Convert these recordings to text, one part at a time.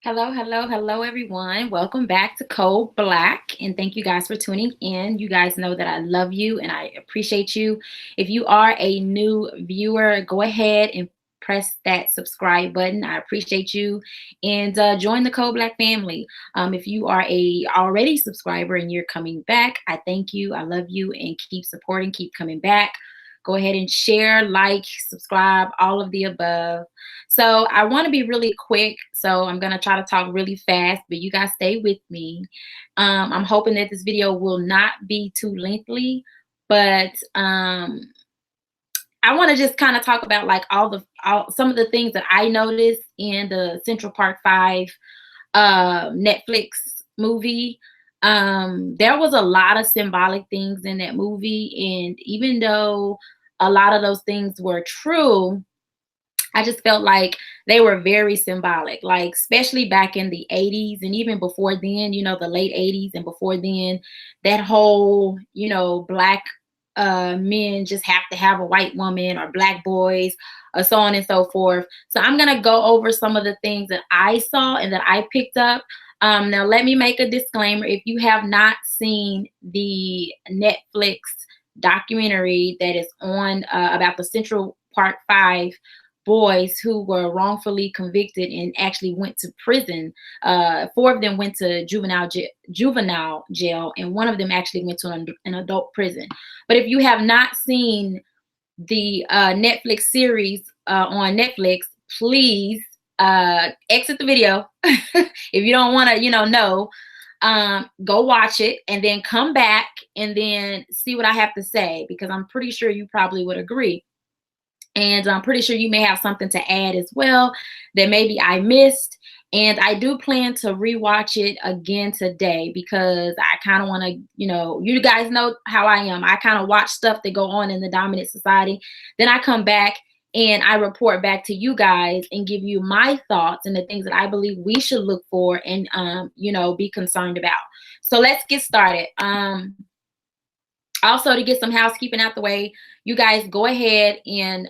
Hello, hello, hello, everyone. Welcome back to Code Black, and thank you guys for tuning in. You guys know that I love you and I appreciate you. If you are a new viewer, go ahead and press that subscribe button. I appreciate you, and join the Code Black family. If you are a already subscriber and you're coming back, I thank you. I love you, and keep supporting, keep coming back. Go ahead and share, like, subscribe, all of the above. So I want to be really quick. So I'm going to try to talk really fast, but you guys stay with me. I'm hoping that this video will not be too lengthy, but I want to just kind of talk about like some of the things that I noticed in the Central Park 5 Netflix movie. There was a lot of symbolic things in that movie, and even though a lot of those things were true, I just felt like they were very symbolic, like especially back in the 80s and even before then, the late 80s and before then, that whole, black men just have to have a white woman or black boys or so on and so forth. So I'm going to go over some of the things that I saw and that I picked up. Now, let me make a disclaimer. If you have not seen the Netflix documentary that is on about the Central Park 5 boys who were wrongfully convicted and actually went to prison. Four of them went to juvenile jail, and one of them actually went to an adult prison. But if you have not seen the Netflix series on Netflix, please exit the video. If you don't want to, know, go watch it and then come back and then see what I have to say, because I'm pretty sure you probably would agree. And I'm pretty sure you may have something to add as well that maybe I missed. And I do plan to rewatch it again today because I kind of want to, you guys know how I am. I kind of watch stuff that go on in the dominant society. Then I come back and I report back to you guys and give you my thoughts and the things that I believe we should look for and, be concerned about. So let's get started. Also, to get some housekeeping out the way, you guys go ahead and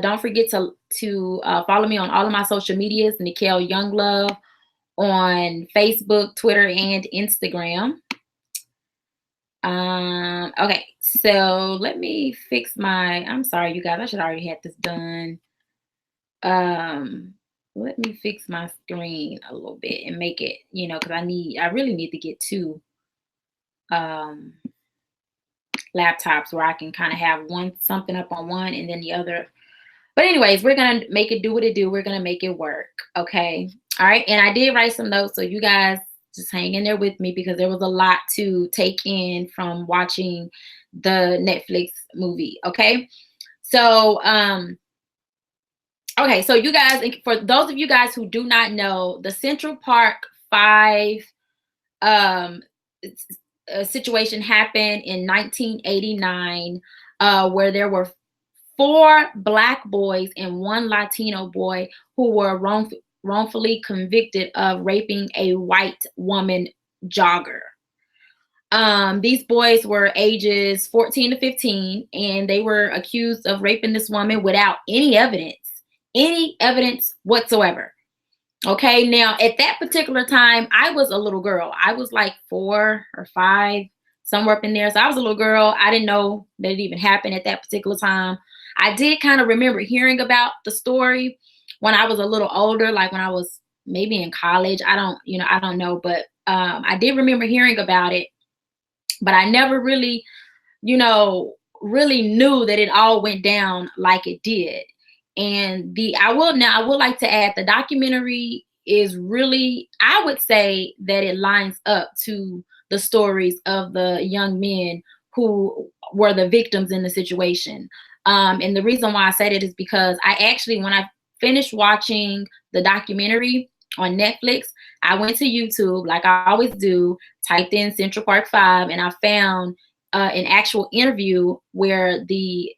don't forget to follow me on all of my social medias, Nikhil Younglove, on Facebook, Twitter, and Instagram. Okay, so let me fix I'm sorry, you guys, I should already have this done. Let me fix my screen a little bit and make it, because I really need to get two laptops where I can kind of have something up on one and then the other. But anyways, we're gonna make it do what it do. We're gonna make it work. Okay. All right. And I did write some notes, so you guys just hang in there with me because there was a lot to take in from watching the Netflix movie. Okay. So okay, so you guys, for those of you guys who do not know, the Central Park 5 situation happened in 1989, where there were 4 black boys and 1 Latino boy who were wrongfully convicted of raping a white woman jogger. These boys were ages 14 to 15, and they were accused of raping this woman without any evidence whatsoever. Okay, now at that particular time, I was a little girl. I was like 4 or 5, somewhere up in there. So I was a little girl. I didn't know that it even happened at that particular time. I did kind of remember hearing about the story when I was a little older, like when I was maybe in college. I don't know, but I did remember hearing about it, but I never really, really knew that it all went down like it did. And I would like to add, the documentary is really, I would say that it lines up to the stories of the young men who were the victims in the situation. And the reason why I said it is because when I finished watching the documentary on Netflix, I went to YouTube like I always do, typed in Central Park 5, and I found an actual interview where the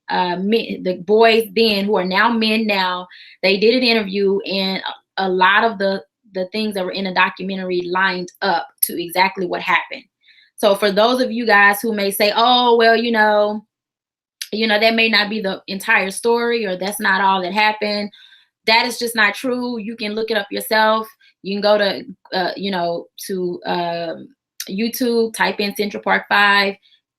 boys then, who are now men now, they did an interview, and a lot of the things that were in the documentary lined up to exactly what happened. So for those of you guys who may say, oh, well, that may not be the entire story, or that's not all that happened, That is just not true. You can look it up yourself. You can go to, to YouTube, type in Central Park 5,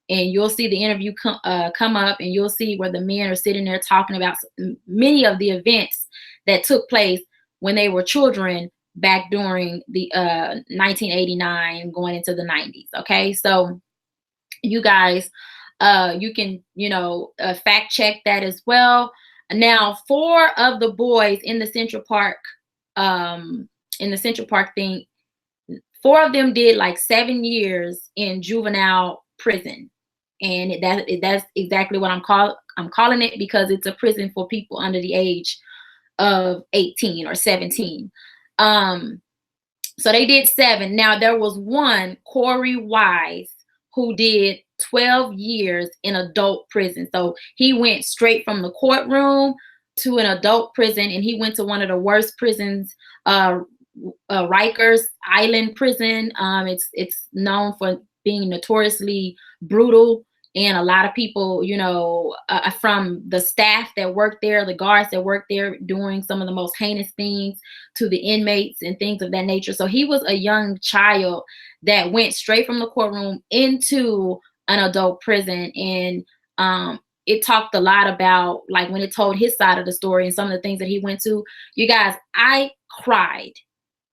and you'll see the interview come up, and you'll see where the men are sitting there talking about many of the events that took place when they were children back during the 1989 going into the 90s. Okay, so you guys, you can, fact check that as well. Now, 4 of the boys in the Central Park, thing, 4 of them did like 7 years in juvenile prison, and that's exactly what I'm calling it, because it's a prison for people under the age of 18 or 17. So they did 7. Now there was one, Corey Wise, who did 12 years in adult prison. So he went straight from the courtroom to an adult prison, and he went to one of the worst prisons, Rikers Island prison. It's known for being notoriously brutal, and a lot of people, from the staff that worked there, the guards that worked there, doing some of the most heinous things to the inmates and things of that nature. So he was a young child that went straight from the courtroom into an adult prison, and it talked a lot about, like, when it told his side of the story and some of the things that he went to. You guys, I cried.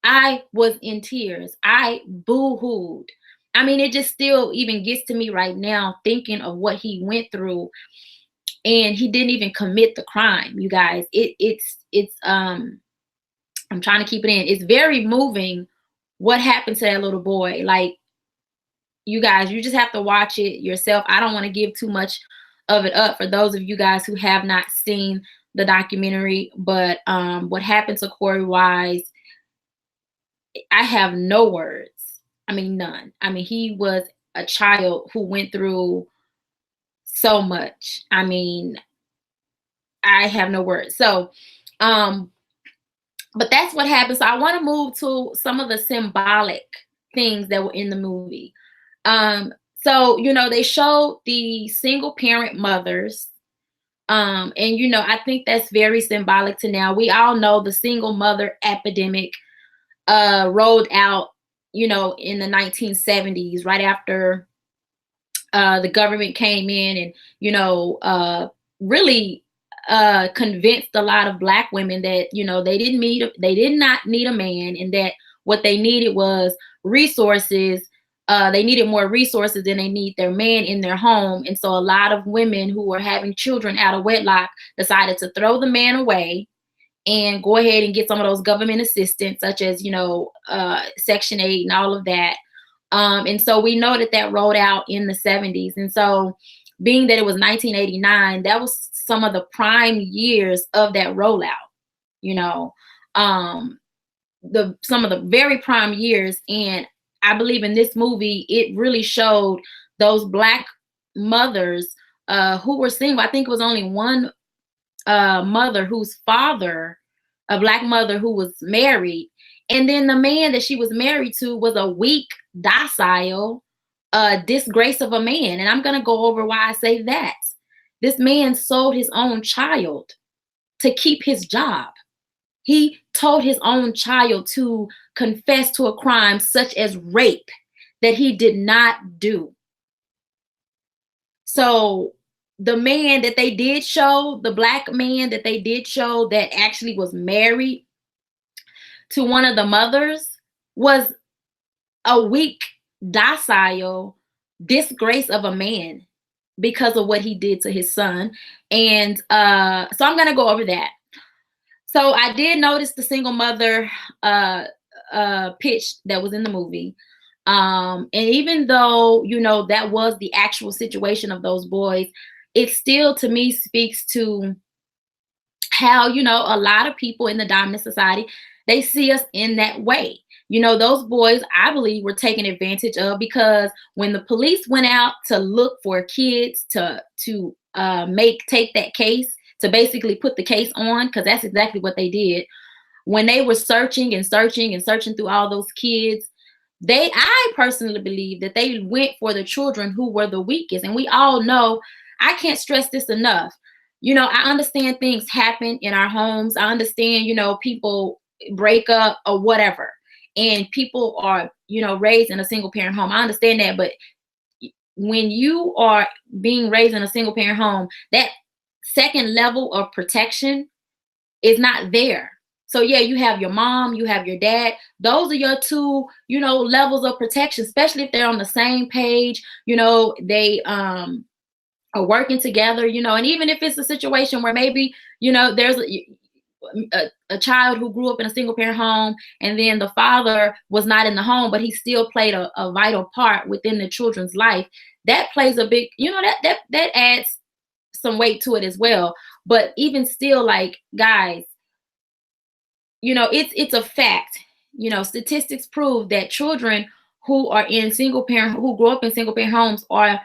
I was in tears. I boo-hooed. I mean, it just still even gets to me right now thinking of what he went through, and he didn't even commit the crime. You guys, it's I'm trying to keep it in. It's very moving what happened to that little boy. Like, you guys, you just have to watch it yourself. I don't want to give too much of it up for those of you guys who have not seen the documentary, but what happened to Corey Wise, I have no words. I mean, none. I mean, he was a child who went through so much. I mean, I have no words. So, but that's what happened. So I want to move to some of the symbolic things that were in the movie. So, they showed the single parent mothers. And, I think that's very symbolic to now. We all know the single mother epidemic rolled out, in the 1970s, right after the government came in and, really convinced a lot of Black women that, they did not need a man, and that what they needed was resources. They needed more resources than they need their man in their home. And so a lot of women who were having children out of wedlock decided to throw the man away and go ahead and get some of those government assistance, such as, Section 8 and all of that. And so we know that rolled out in the 70s. And so being that it was 1989, that was some of the prime years of that rollout, some of the very prime years. And I believe in this movie, it really showed those Black mothers who were single. I think it was only one mother whose father, a Black mother who was married, and then the man that she was married to was a weak, docile, disgrace of a man. And I'm going to go over why I say that. This man sold his own child to keep his job. He told his own child to confess to a crime such as rape that he did not do. So the man that they did show, the Black man that they did show that actually was married to one of the mothers, was a weak, docile disgrace of a man because of what he did to his son. And so I'm going to go over that. So I did notice the single mother pitch that was in the movie. And even though, that was the actual situation of those boys, it still, to me, speaks to how, a lot of people in the dominant society, they see us in that way. Those boys, I believe, were taken advantage of, because when the police went out to look for kids to take that case, to basically put the case on, because that's exactly what they did. When they were searching and searching and searching through all those kids, I personally believe that they went for the children who were the weakest. And we all know, I can't stress this enough, I understand things happen in our homes. I understand, people break up or whatever, and people are, raised in a single parent home. I understand that, but when you are being raised in a single parent home, that second level of protection is not there. So yeah, you have your mom, you have your dad. Those are your two, levels of protection, especially if they're on the same page, they are working together, and even if it's a situation where maybe, there's a child who grew up in a single parent home, and then the father was not in the home, but he still played a vital part within the children's life. That plays a big, that adds some weight to it as well. But even still, like, guys, it's a fact. Statistics prove that children who are in who grow up in single parent homes are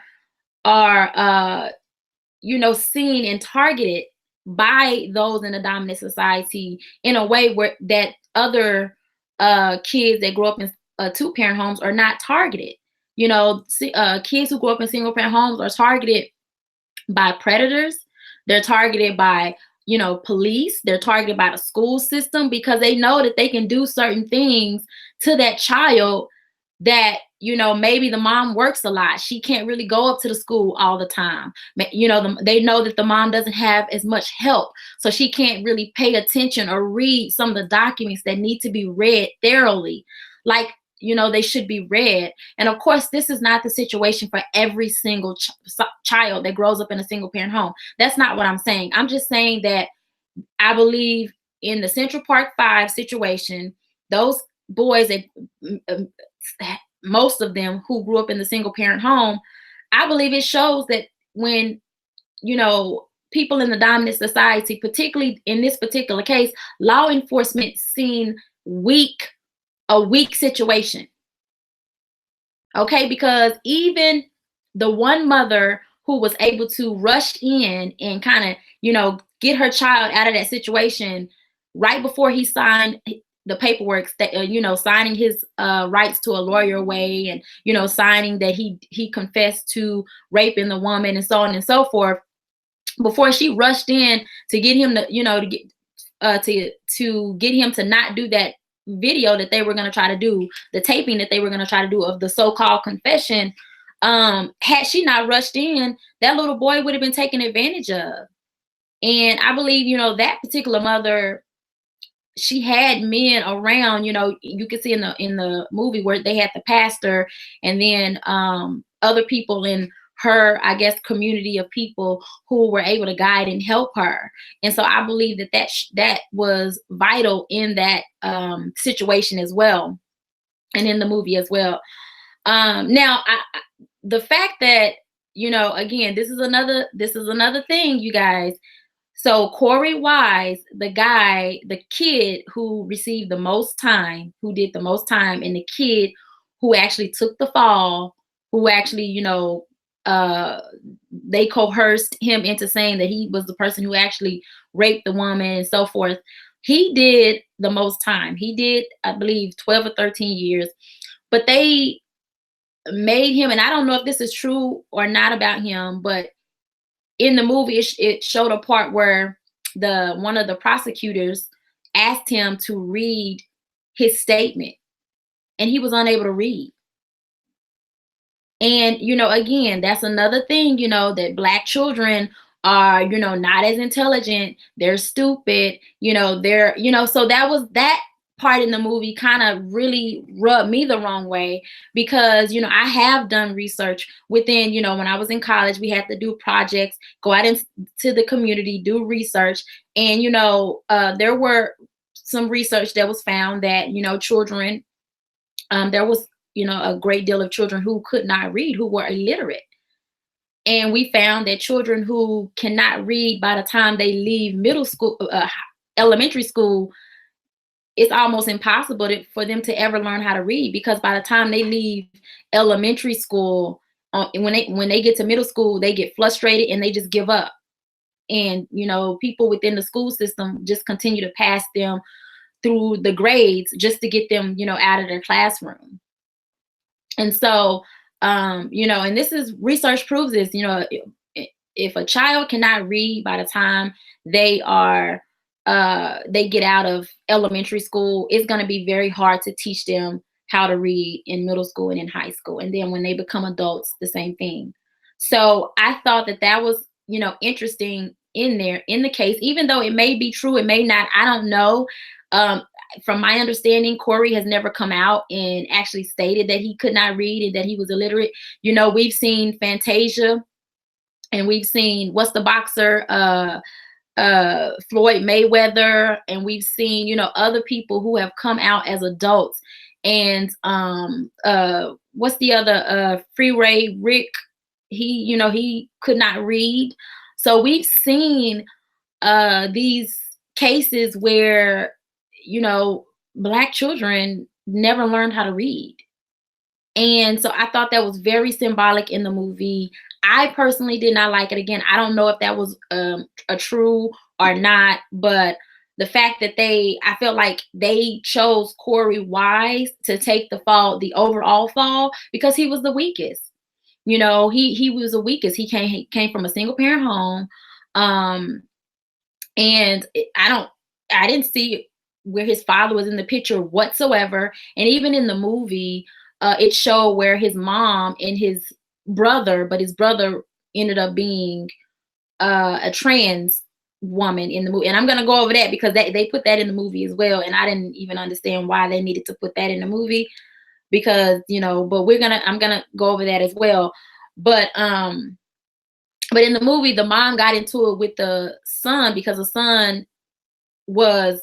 seen and targeted by those in a dominant society in a way where that other kids that grow up in two parent homes are not targeted. Kids who grow up in single parent homes are targeted by predators. They're targeted by, police. They're targeted by the school system, because they know that they can do certain things to that child that, maybe the mom works a lot. She can't really go up to the school all the time. They know that the mom doesn't have as much help, so she can't really pay attention or read some of the documents that need to be read thoroughly, like, they should be read. And of course, this is not the situation for every single child that grows up in a single parent home. That's not what I'm saying. I'm just saying that I believe in the Central Park 5 situation, those boys that most of them who grew up in the single parent home, I believe it shows that when, people in the dominant society, particularly in this particular case, law enforcement seen a weak situation. Okay, because even the one mother who was able to rush in and kind of, get her child out of that situation right before he signed the paperwork, signing his rights to a lawyer away, and, signing that he confessed to raping the woman and so on and so forth, before she rushed in to get him to get him to not do that video that they were going to try to do, the taping that they were going to try to do of the so-called confession. Had she not rushed in, that little boy would have been taken advantage of. And I believe, that particular mother, she had men around. You can see in the movie where they had the pastor, and then other people in her, I guess, community of people who were able to guide and help her. And so I believe that was vital in that situation as well, and in the movie as well. Now, the fact that, again, this is another thing, you guys. So Corey Wise, the kid who received the most time, who did the most time, and the kid who actually took the fall, who actually, they coerced him into saying that he was the person who actually raped the woman and so forth. He did the most time. He did, I believe, 12 or 13 years. But they made him, and I don't know if this is true or not about him, but in the movie, it showed a part where one of the prosecutors asked him to read his statement, and he was unable to read. And, again, that's another thing, that Black children are, not as intelligent. They're stupid, so that part in the movie kind of really rubbed me the wrong way, because, I have done research within, when I was in college, we had to do projects, go out into the community, do research. And, there were some research that was found that, children, there was, a great deal of children who could not read, who were illiterate. And we found that children who cannot read, by the time they leave middle school, elementary school, it's almost impossible for them to ever learn how to read, because by the time they leave elementary school, when they get to middle school, they get frustrated and they just give up. And, people within the school system just continue to pass them through the grades just to get them, out of their classroom. And so, and this is, research proves this, if a child cannot read by the time they are they get out of elementary school, it's going to be very hard to teach them how to read in middle school and in high school. And then when they become adults, the same thing. So I thought that that was, interesting in there in the case, even though it may be true, it may not, I don't know. Um, from my understanding, Corey has never come out and actually stated that he could not read and that he was illiterate. We've seen Fantasia, and we've seen, what's the boxer, Floyd Mayweather, and we've seen, other people who have come out as adults. And what's the other, Freeway Rick, he could not read. So we've seen these cases where, Black children never learned how to read. And so I thought that was very symbolic in the movie. I personally did not like it. Again, I don't know if that was a true or not, but the fact that I felt like they chose Corey Wise to take the fall, the overall fall, because he was the weakest. He was the weakest. He came from a single parent home. And I didn't see where his father was in the picture whatsoever. And even in the movie, it showed where his mom and his brother, but his brother ended up being a trans woman in the movie. And I'm going to go over that because they put that in the movie as well. And I didn't even understand why they needed to put that in the movie because, but I'm going to go over that as well. But in the movie, the mom got into it with the son because the son was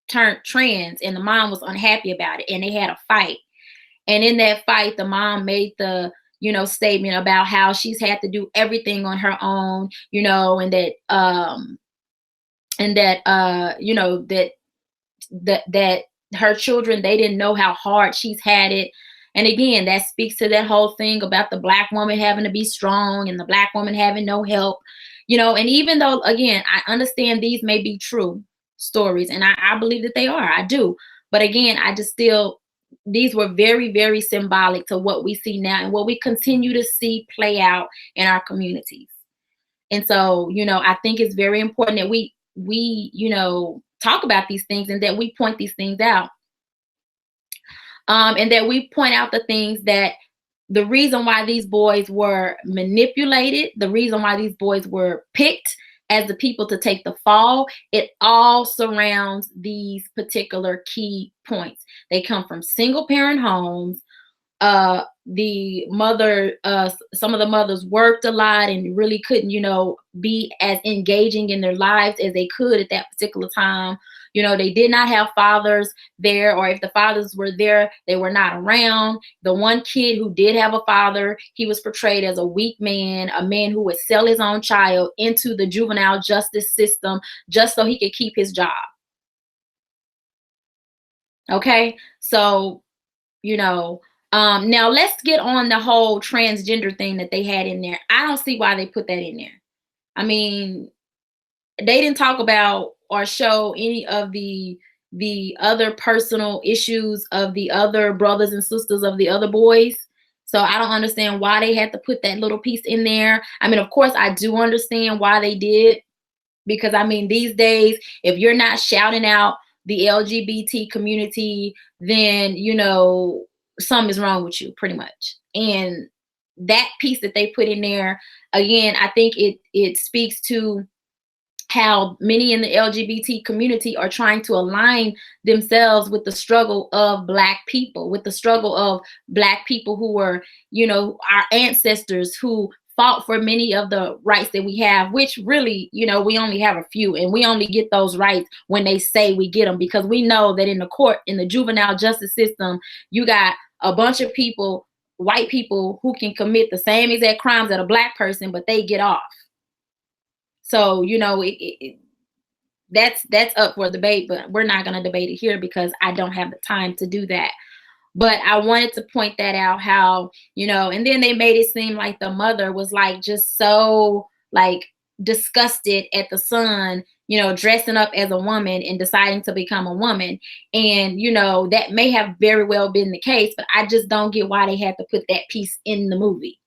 turned trans and the mom was unhappy about it, and they had a fight. And in that fight, the mom made the, statement about how she's had to do everything on her own, and that that her children, they didn't know how hard she's had it. And again, that speaks to that whole thing about the Black woman having to be strong and the Black woman having no help, and even though, again, I understand these may be true stories, and I believe that they are, I do. But again, I just still, these were very, very symbolic to what we see now and what we continue to see play out in our communities. And so, I think it's very important that we talk about these things and that we point these things out. And that we point out the things that the reason why these boys were manipulated, the reason why these boys were picked as the people to take the fall, it all surrounds these particular key points. They come from single parent homes. The mother, some of the mothers worked a lot and really couldn't, be as engaging in their lives as they could at that particular time. They did not have fathers there, or if the fathers were there, they were not around. The one kid who did have a father, he was portrayed as a weak man, a man who would sell his own child into the juvenile justice system just so he could keep his job. Okay, so, now let's get on the whole transgender thing that they had in there. I don't see why they put that in there. I mean, they didn't talk about or show any of the other personal issues of the other brothers and sisters of the other boys. So I don't understand why they had to put that little piece in there. I mean, of course, I do understand why they did, because I mean, these days, if you're not shouting out the LGBT community, then, something is wrong with you, pretty much. And that piece that they put in there, again, I think it speaks to how many in the LGBT community are trying to align themselves with the struggle of Black people, with the struggle of Black people who were, our ancestors who fought for many of the rights that we have, which really, we only have a few, and we only get those rights when they say we get them, because we know that in the court, in the juvenile justice system, you got a bunch of people, white people, who can commit the same exact crimes that a Black person, but they get off. So, that's up for debate, but we're not going to debate it here because I don't have the time to do that. But I wanted to point that out, how, and then they made it seem like the mother was like just so like disgusted at the son, dressing up as a woman and deciding to become a woman. And, that may have very well been the case, but I just don't get why they had to put that piece in the movie.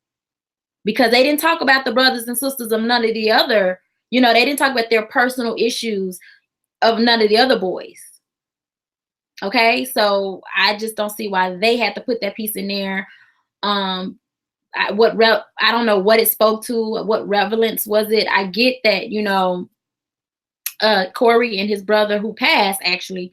because they didn't talk about the brothers and sisters of none of the other, you know, they didn't talk about their personal issues of none of the other boys. Okay, so I just don't see why they had to put that piece in there. Um, I don't know what it spoke to, what relevance was it. I get that, you know, Corey and his brother who passed actually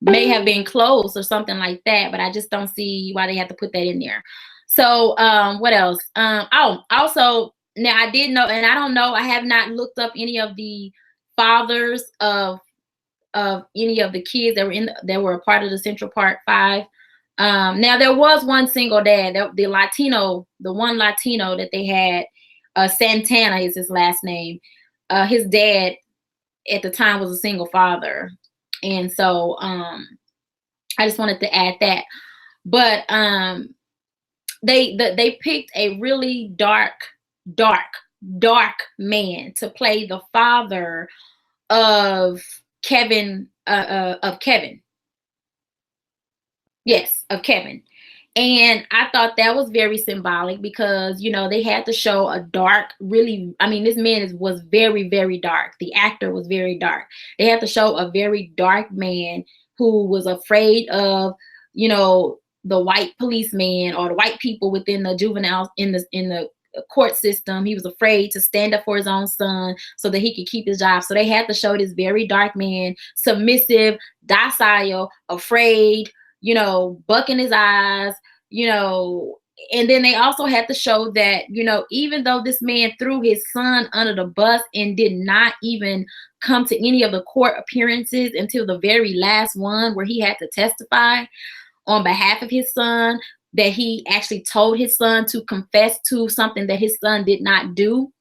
may have been close or something like that, but I just don't see why they had to put that in there. So what else? Oh, also now I did know, and I don't know, I have not looked up any of the fathers of any of the kids that were that were a part of the Central Park Five. Now there was one single dad, the Latino, the one Latino that they had, Santana is his last name. His dad at the time was a single father, and so I just wanted to add that. But they picked a really dark man to play the father of Kevin, of Kevin. Yes, of Kevin. And I thought that was very symbolic because, you know, they had to show a dark, really, I mean, this man was very, very dark. The actor was very dark. They had to show a very dark man who was afraid of, you know, the white policeman or the white people within the juvenile, in the court system. He was afraid to stand up for his own son so that he could keep his job. So they had to show this very dark man, submissive, docile, afraid, you know, bucking his eyes, you know. And then they also had to show that, you know, even though this man threw his son under the bus and did not even come to any of the court appearances until the very last one where he had to testify on behalf of his son, that he actually told his son to confess to something that his son did not do.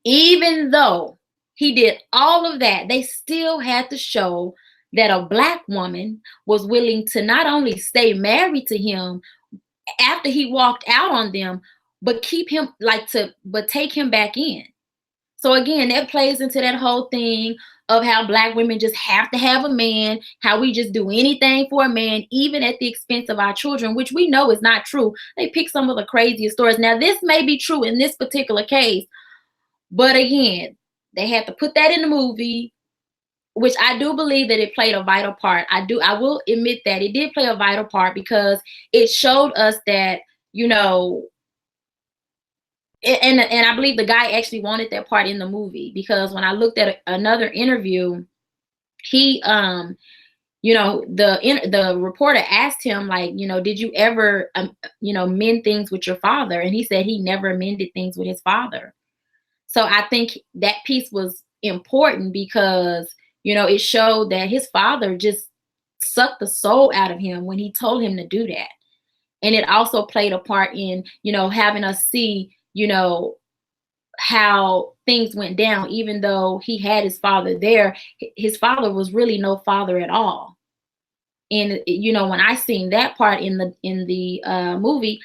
Even though he did all of that, they still had to show that a Black woman was willing to not only stay married to him after he walked out on them, but keep him, but take him back in. So again, that plays into that whole thing of how Black women just have to have a man, how we just do anything for a man, even at the expense of our children, which we know is not true. They pick some of the craziest stories. Now, this may be true in this particular case, but again, they had to put that in the movie, which I do believe that it played a vital part. I will admit that it did play a vital part because it showed us that, you know, and I believe the guy actually wanted that part in the movie, because when I looked at another interview, he you know, the reporter asked him, like, you know, did you ever you know, mend things with your father? And he said he never mended things with his father. So I think that piece was important because, you know, it showed that his father just sucked the soul out of him when he told him to do that. And it also played a part in, you know, having us see, you know, how things went down. Even though he had his father there, his father was really no father at all. And you know, when I seen that part in the movie,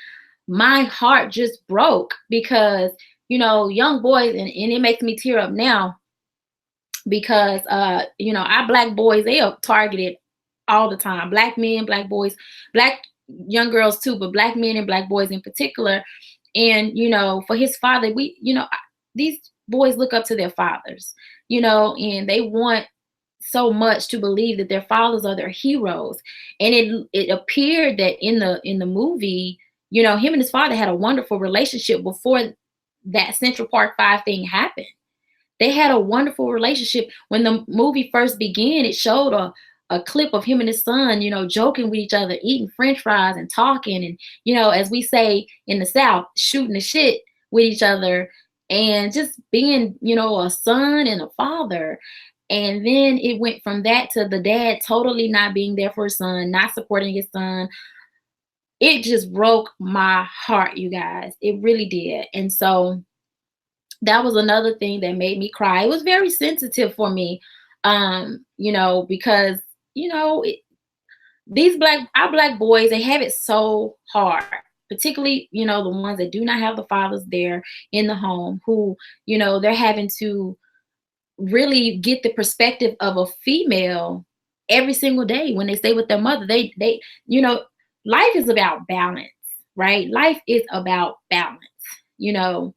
my heart just broke because, you know, young boys, and it makes me tear up now because you know, our Black boys, they are targeted all the time. Black men, Black boys, Black young girls too, but Black men and Black boys in particular. And you know, for his father, we, you know, these boys look up to their fathers, you know, and they want so much to believe that their fathers are their heroes. And it appeared that in the movie, you know, him and his father had a wonderful relationship before that Central Park Five thing happened. They had a wonderful relationship. When the movie first began, it showed a clip of him and his son, you know, joking with each other, eating French fries and talking, and, you know, as we say in the South, shooting the shit with each other, and just being, you know, a son and a father. And then it went from that to the dad totally not being there for his son, not supporting his son. It just broke my heart, you guys. It really did. And so that was another thing that made me cry. It was very sensitive for me, you know, because, you know, our Black boys, they have it so hard, particularly, you know, the ones that do not have the fathers there in the home, who, you know, they're having to really get the perspective of a female every single day when they stay with their mother. You know, life is about balance, right? Life is about balance. You know,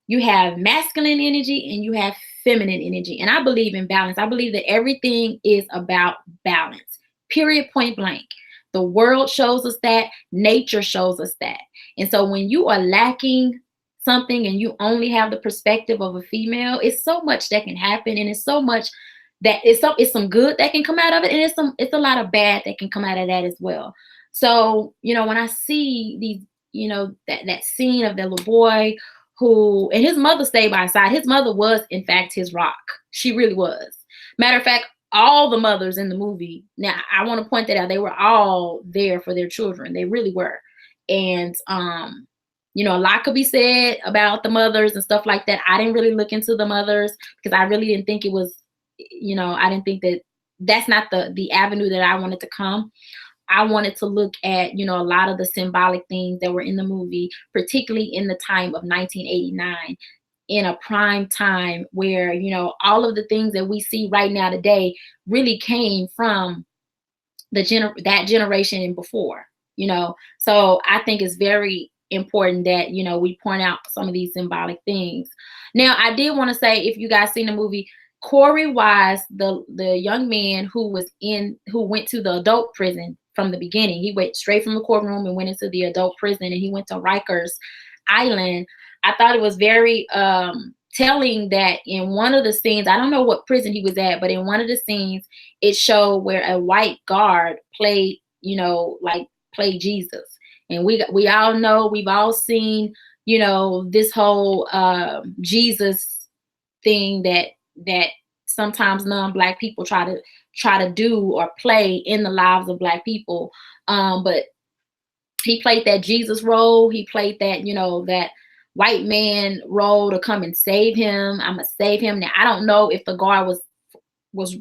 you have masculine energy and you have feminine energy. And I believe in balance. I believe that everything is about balance, period, point blank. The world shows us that, nature shows us that. And so when you are lacking something and you only have the perspective of a female, it's so much that can happen. And it's so much that it's some good that can come out of it. And it's a lot of bad that can come out of that as well. So, when I see these, that scene of the little boy who, and his mother stayed by his side. His mother was, in fact, his rock. She really was. Matter of fact, all the mothers in the movie, now I want to point that out, they were all there for their children. They really were. And, a lot could be said about the mothers and stuff like that. I didn't really look into the mothers because I really didn't think it was, I didn't think that that's not the avenue that I wanted to come. I wanted to look at, a lot of the symbolic things that were in the movie, particularly in the time of 1989, in a prime time where, all of the things that we see right now today really came from that generation and before, So I think it's very important that, we point out some of these symbolic things. Now, I did want to say, if you guys seen the movie, Corey Wise, the young man who went to the adult prison from the beginning. He went straight from the courtroom and went into the adult prison, and he went to Rikers Island. I thought it was very telling that in one of the scenes, I don't know what prison he was at, but in one of the scenes, it showed where a white guard played, played Jesus. And we all know, we've all seen, this whole Jesus thing that sometimes non-Black people try to do or play in the lives of Black people. But he played that Jesus role. He played that, that white man role to come and save him. I'm gonna save him. Now, I don't know if the guard was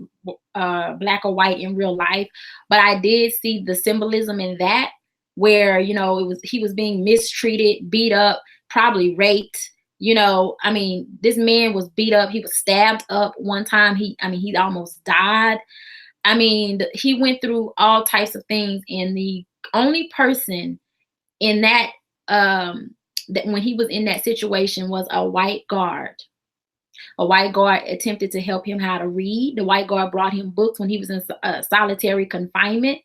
Black or white in real life, but I did see the symbolism in that, where, he was being mistreated, beat up, probably raped. This man was beat up. He was stabbed up one time. He almost died. He went through all types of things. And the only person in that, that when he was in that situation, was a white guard. A white guard attempted to help him how to read. The white guard brought him books when he was in solitary confinement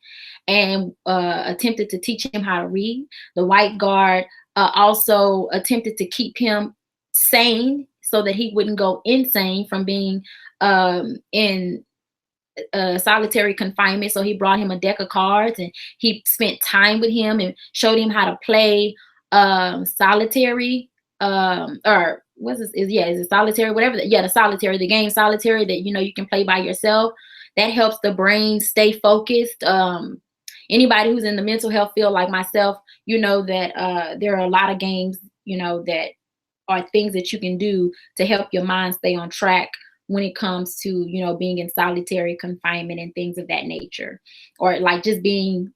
and attempted to teach him how to read. The white guard also attempted to keep him sane so that he wouldn't go insane from being in solitary confinement. So he brought him a deck of cards, and he spent time with him and showed him how to play solitary, or what's this? Is it solitary? Whatever. The solitary, the game solitary that you can play by yourself. That helps the brain stay focused. Anybody who's in the mental health field like myself, that there are a lot of games, that are things that you can do to help your mind stay on track when it comes to, being in solitary confinement and things of that nature, or like just being,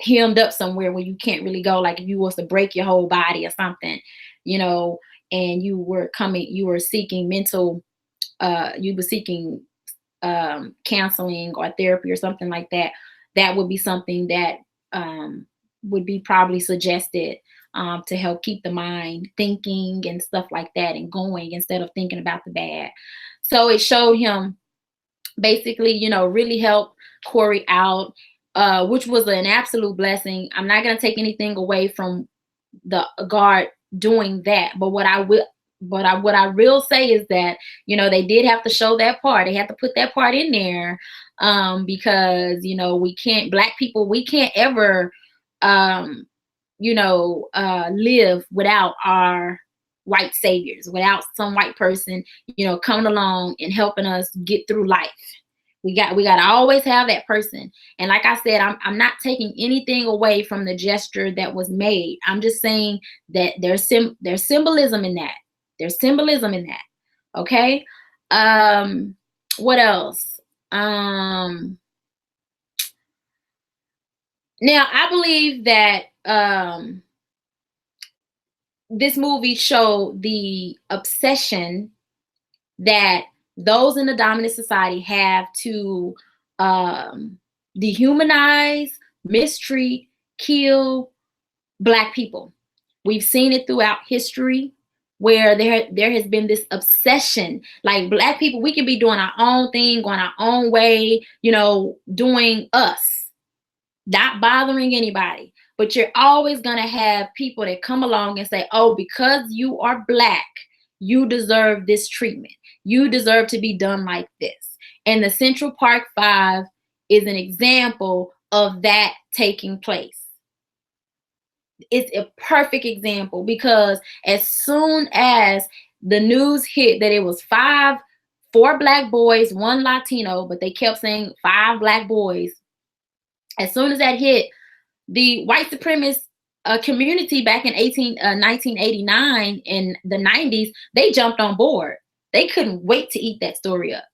hemmed up somewhere where you can't really go. Like if you was to break your whole body or something, and you were seeking mental, counseling or therapy or something like that, that would be something that would be probably suggested to help keep the mind thinking and stuff like that and going instead of thinking about the bad. So it showed him basically, really help Corey out, which was an absolute blessing. I'm not going to take anything away from the guard doing that, but what I will say is that, they did have to show that part. They had to put that part in there, because, Black people, we can't ever, live without our white saviors, without some white person, coming along and helping us get through life. We got to always have that person. And like I said, I'm not taking anything away from the gesture that was made. I'm just saying that there's symbolism in that. There's symbolism in that. Okay. What else? Now I believe that this movie showed the obsession that those in the dominant society have to dehumanize, mistreat, kill Black people. We've seen it throughout history where there has been this obsession. Like Black people, we can be doing our own thing, going our own way, doing us, not bothering anybody. But you're always going to have people that come along and say, oh, because you are Black, you deserve this treatment. You deserve to be done like this. And the Central Park Five is an example of that taking place. It's a perfect example, because as soon as the news hit that it was 4 Black boys, 1 Latino, but they kept saying 5 Black boys. As soon as that hit, the white supremacist community back in 1989 in the 90s, they jumped on board. They couldn't wait to eat that story up.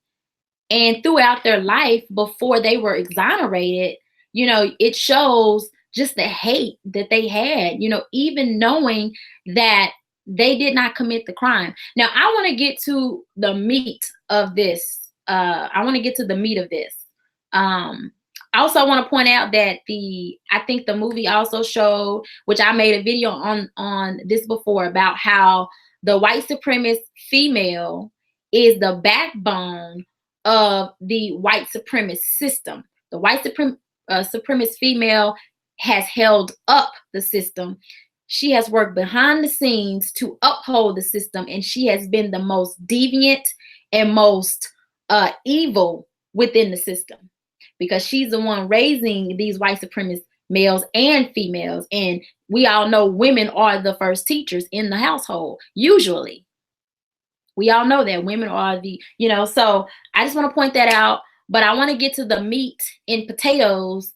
And throughout their life, before they were exonerated, it shows just the hate that they had, even knowing that they did not commit the crime. Now, I want to get to the meat of this. I also want to point out that I think the movie also showed, which I made a video on this before, about how the white supremacist female is the backbone of the white supremacist system. The white supremacist female has held up the system. She has worked behind the scenes to uphold the system, and she has been the most deviant and most evil within the system, because she's the one raising these white supremacist males and females. And we all know women are the first teachers in the household, usually. We all know that women are so I just want to point that out. But I want to get to the meat and potatoes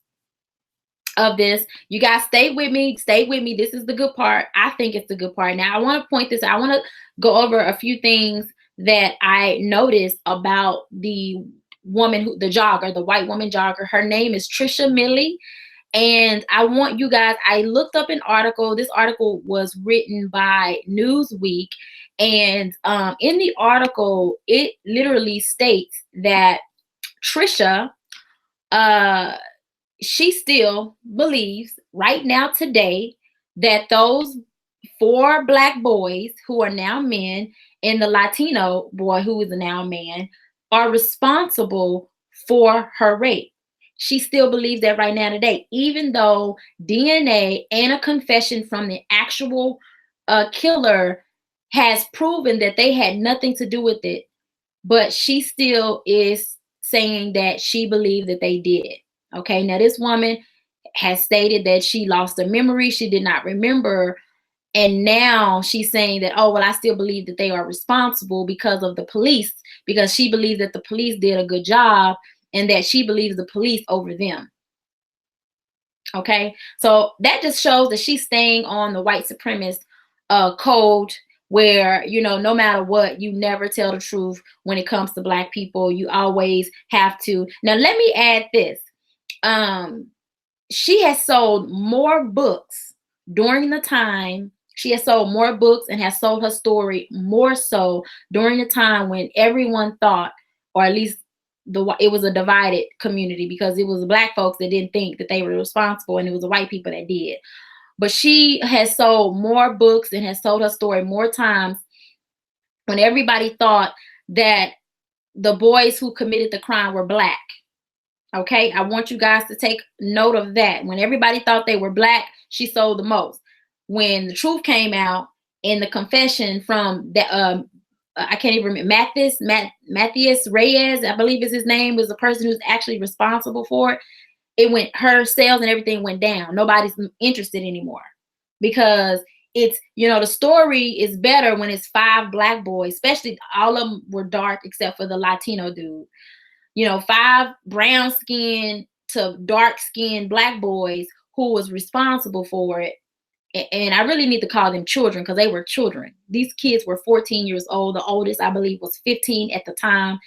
of this. You guys stay with me. This is the good part. I think it's the good part. Now, I want to point this out. I want to go over a few things that I noticed about the woman, the jogger, the white woman jogger. Her name is Trisha Meili. And I want you guys, I looked up an article. This article was written by Newsweek. And in the article, it literally states that Trisha, she still believes right now today that those 4 Black boys who are now men and the Latino boy who is now a man are responsible for her rape. She still believes that right now today, even though DNA and a confession from the actual killer has proven that they had nothing to do with it. But she still is saying that she believed that they did it. Okay, now this woman has stated that she lost her memory. She did not remember. And now she's saying that, oh, well, I still believe that they are responsible because of the police, because she believes that the police did a good job and that she believes the police over them. Okay, so that just shows that she's staying on the white supremacist code, where, no matter what, you never tell the truth when it comes to Black people. You always have to. Now, let me add this. She has sold more books during the time. She has sold more books and has sold her story more so during the time when everyone thought, or at least it was a divided community, because it was the Black folks that didn't think that they were responsible, and it was the white people that did. But she has sold more books and has told her story more times when everybody thought that the boys who committed the crime were Black. Okay, I want you guys to take note of that. When everybody thought they were Black, she sold the most. When the truth came out in the confession from the I can't even remember, Matthias Reyes, I believe is his name, was the person who's actually responsible for it. Her sales and everything went down. Nobody's interested anymore, because it's, the story is better when it's 5 Black boys, especially all of them were dark except for the Latino dude. 5 brown skinned to dark skinned Black boys who was responsible for it. And I really need to call them children, because they were children. These kids were 14 years old. The oldest, I believe, was 15 at the time.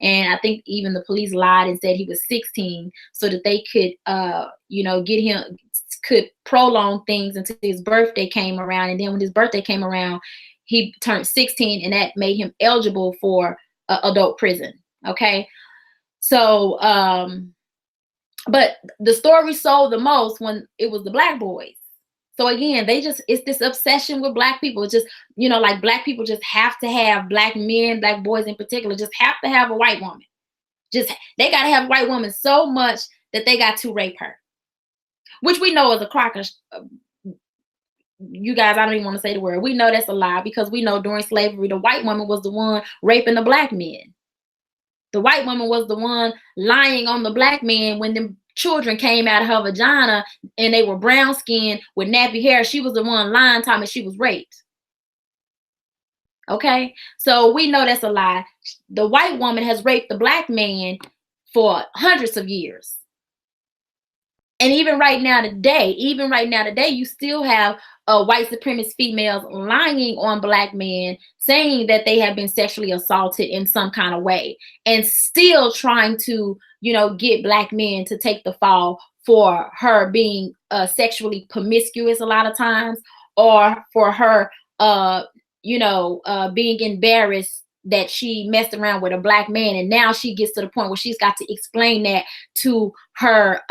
And I think even the police lied and said he was 16 so that they could, get him, could prolong things until his birthday came around. And then when his birthday came around, he turned 16, and that made him eligible for adult prison. Okay. So, but the story sold the most when it was the Black boys. So again, it's this obsession with Black people. It's just, you know, like Black people just have to have, Black men, Black boys in particular, just have to have a white woman. Just, they got to have a white woman so much that they got to rape her, which we know is a crock of, you guys, I don't even want to say the word. We know that's a lie, because we know during slavery, the white woman was the one raping the Black men. The white woman was the one lying on the Black man when them children came out of her vagina and they were brown skinned with nappy hair. She was the one lying, telling me she was raped. Okay, so we know that's a lie. The white woman has raped the Black man for hundreds of years. And even right now today, you still have white supremacist females lying on Black men, saying that they have been sexually assaulted in some kind of way, and still trying to, you know, get Black men to take the fall for her being sexually promiscuous a lot of times, or for her, being embarrassed that she messed around with a Black man, and now she gets to the point where she's got to explain that to her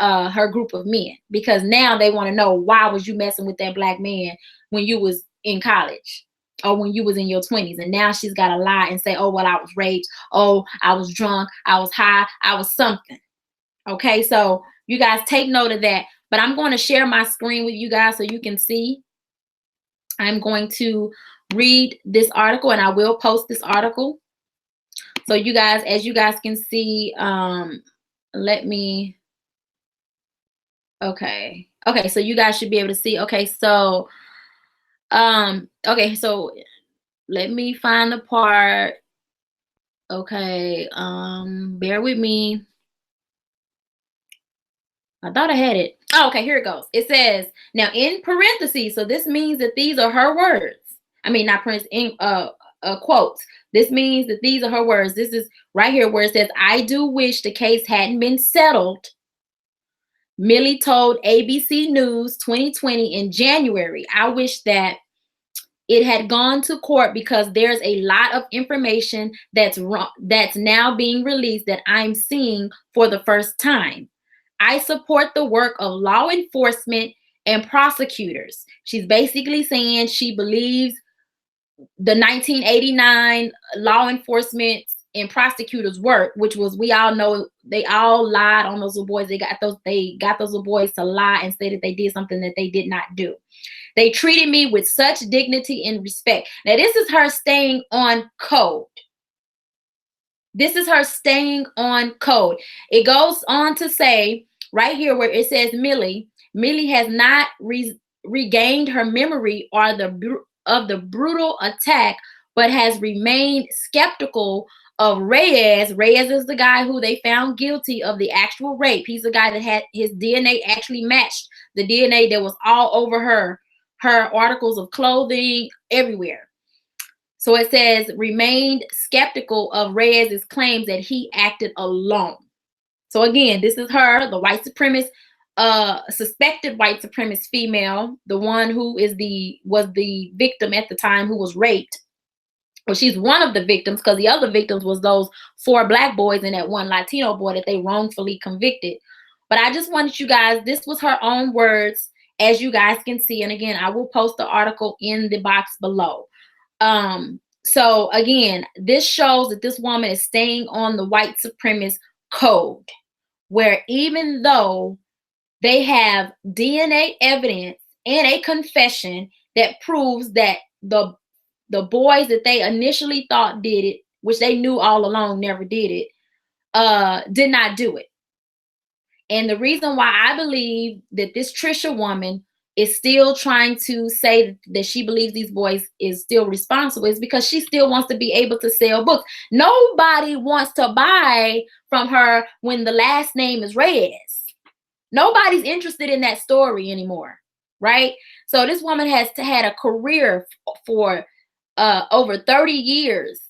group of men, because now they want to know, why was you messing with that Black man when you was in college or when you was in your 20s? And now she's got to lie and say, oh, well, I was raped, oh, I was drunk, I was high, I was something. Okay, so you guys take note of that. But I'm going to share my screen with you guys so you can see. I'm going to read this article, and I will post this article. So you guys, as you guys can see, okay, so you guys should be able to see. Okay, so let me find the part. Okay, bear with me. I thought I had it. Oh, okay, here it goes. It says, now in parentheses, so this means that these are her words. I mean, not parentheses, in quotes. This means that these are her words. This is right here where it says, I do wish the case hadn't been settled. Meili told ABC News 2020 in January, I wish that it had gone to court because there's a lot of information that's wrong, that's now being released that I'm seeing for the first time. I support the work of law enforcement and prosecutors. She's basically saying she believes the 1989 law enforcement and prosecutors' work, which was, we all know, they all lied on those little boys. They got those little boys to lie and say that they did something that they did not do. They treated me with such dignity and respect. Now, this is her staying on code. This is her staying on code. It goes on to say right here where it says Meili has not regained her memory of the brutal attack, but has remained skeptical of Reyes. Reyes is the guy who they found guilty of the actual rape. He's the guy that had his DNA actually matched the DNA that was all over her articles of clothing, everywhere. So it says, remained skeptical of Reyes's claims that he acted alone. So again, this is her, the white supremacist, suspected white supremacist female, the one who was the victim at the time, who was raped. Well, she's one of the victims, because the other victims was those 4 Black boys and that one Latino boy that they wrongfully convicted. But I just wanted you guys, this was her own words, as you guys can see. And again, I will post the article in the box below. So again, this shows that this woman is staying on the white supremacist code, where even though they have DNA evidence and a confession that proves that the boys that they initially thought did it, which they knew all along never did it, did not do it. And the reason why I believe that this Trisha woman is still trying to say that she believes these boys is still responsible is because she still wants to be able to sell books. Nobody wants to buy from her when the last name is Reyes. Nobody's interested in that story anymore, right? So this woman has had a career for over 30 years,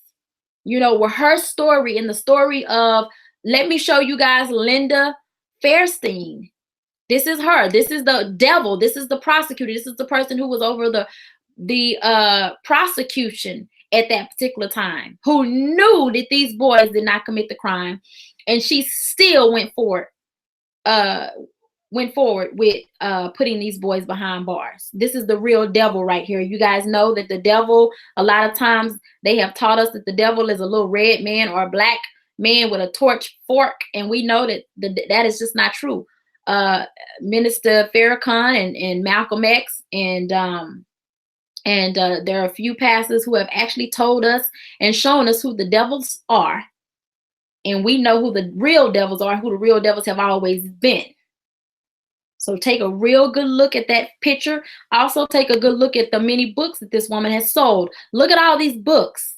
you know, with her story and the story of, let me show you guys Linda Fairstein. This is her. This is the devil. This is the prosecutor. This is the person who was over the prosecution at that particular time, who knew that these boys did not commit the crime, and she still went for it. went forward with putting these boys behind bars. This is the real devil right here. You guys know that the devil, a lot of times they have taught us that the devil is a little red man or a black man with a torch fork, and we know that that is just not true. Minister Farrakhan and Malcolm X and there are a few pastors who have actually told us and shown us who the devils are, and we know who the real devils are, who the real devils have always been. So take a real good look at that picture. Also take a good look at the many books that this woman has sold. Look at all these books.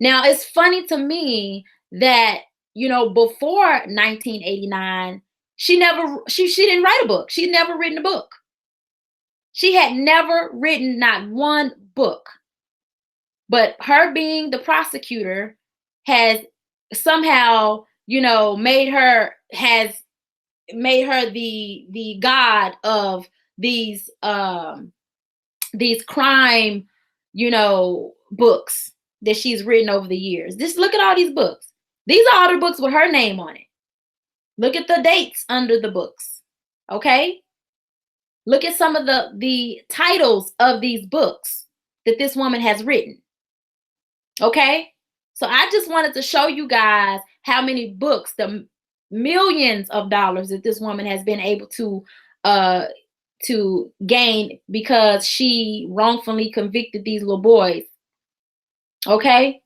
Now, it's funny to me that, you know, before 1989, she didn't write a book. She'd never written a book. She had never written not one book. But her being the prosecutor has somehow, you know, made her the god of these crime, you know, books that she's written over the years. Just look at all these books. These are all the books with her name on it. Look at the dates under the books. Okay? Look at some of the titles of these books that this woman has written. Okay? So I just wanted to show you guys how many books, the millions of dollars that this woman has been able to gain because she wrongfully convicted these little boys. Okay?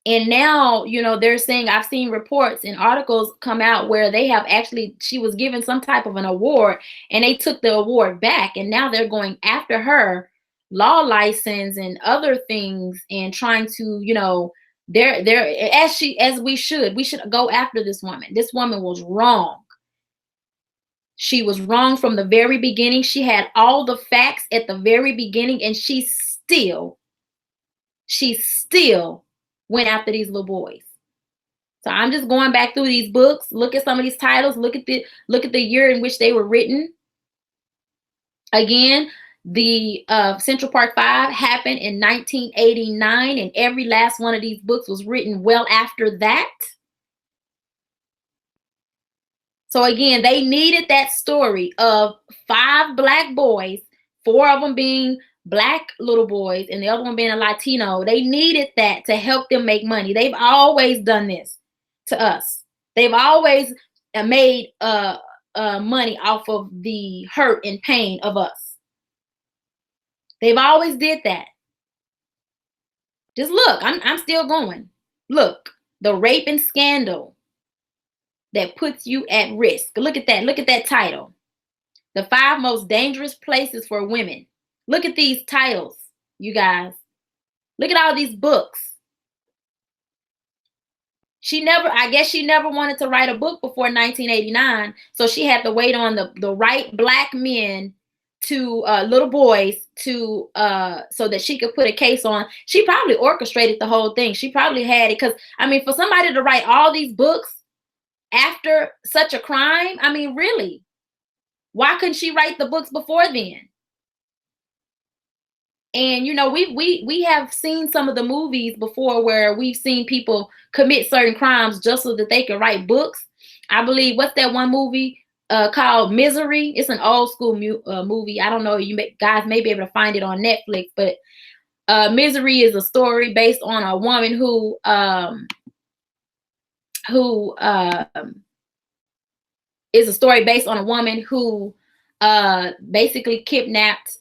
And now, you know, they're saying, I've seen reports and articles come out where they have actually, she was given some type of an award and they took the award back, and now they're going after her law license and other things and trying to, you know, as we should go after this woman. This woman was wrong. She was wrong from the very beginning. She had all the facts at the very beginning, and she still went after these little boys. So I'm just going back through these books. Look at some of these titles. Look at the year in which they were written. Again, the Central Park 5 happened in 1989, and every last one of these books was written well after that. So again, they needed that story of 5 black boys, 4 of them being black little boys and the other one being a Latino. They needed that to help them make money. They've always done this to us. They've always made money off of the hurt and pain of us. They've always did that. Just look, I'm still going. Look, the rape and scandal that puts you at risk. Look at that. Look at that title. The 5 most dangerous places for women. Look at these titles, you guys. Look at all these books. I guess she never wanted to write a book before 1989. So she had to wait on the right black men to little boys to so that she could put a case on. She probably orchestrated the whole thing. She probably had it, because I mean, for somebody to write all these books after such a crime, I mean, really, why couldn't she write the books before then? And you know, we have seen some of the movies before where we've seen people commit certain crimes just so that they could write books. I believe, what's that one movie called Misery? It's an old school movie. I don't know, guys may be able to find it on Netflix, but Misery is a story based on a woman who basically kidnapped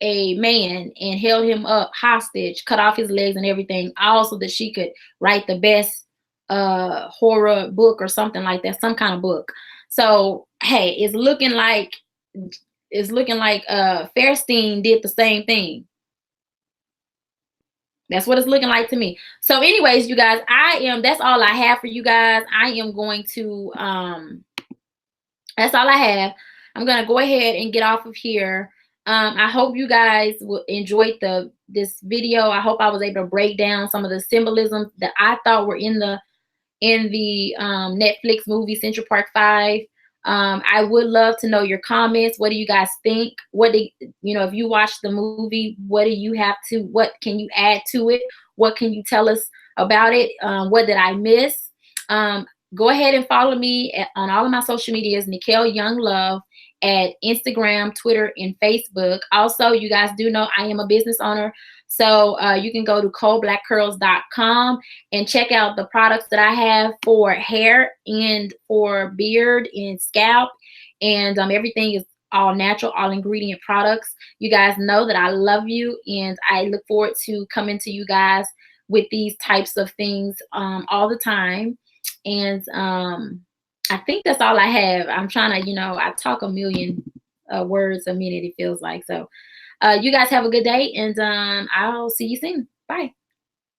a man and held him up hostage, cut off his legs and everything, also that she could write the best horror book or something like that, some kind of book. So hey, it's looking like Fairstein did the same thing. That's what it's looking like to me. So anyways, you guys, that's all I have for you guys. I am going to that's all I have. I'm gonna go ahead and get off of here. I hope you guys enjoyed this video. I hope I was able to break down some of the symbolism that I thought were in the Netflix movie Central Park 5. I would love to know your comments. What do you guys think? If you watched the movie, what can you add to it? What can you tell us about it? What did I miss? Go ahead and follow me on all of my social medias, Nikel Young Love. at Instagram, Twitter, and Facebook. Also, you guys do know I am a business owner. So you can go to CodeBlaqueCurls.com and check out the products that I have for hair and for beard and scalp. And everything is all natural, all ingredient products. You guys know that I love you, and I look forward to coming to you guys with these types of things all the time. And I think that's all I have. I'm trying to, I talk a million words a minute, it feels like. So you guys have a good day, and I'll see you soon. Bye.